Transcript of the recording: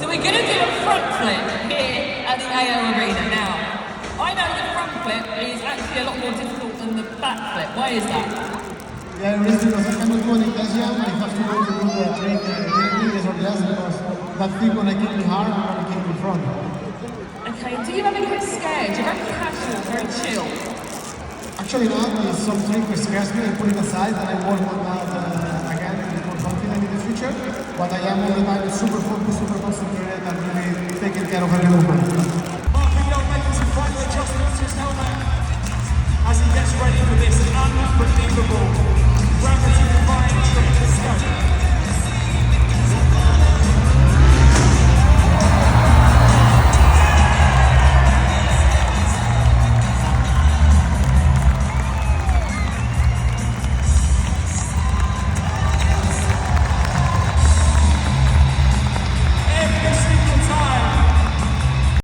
So we're going to do a front flip here at the AO Arena. Now, I know the front flip is actually a lot more difficult than the back flip. Why is that? Yeah, the reason because I cannot go in Italian, I have to go to do the trick or the other because that thing when I kick me hard, I'm going to kick me front. Okay, do you ever get scared? You're very casual, very chill. Actually not, there's some trick that scares me, I put it aside and I work on that again, with more confident in the future. But I am all the time super focused, super concentrated and really taking care of every movement.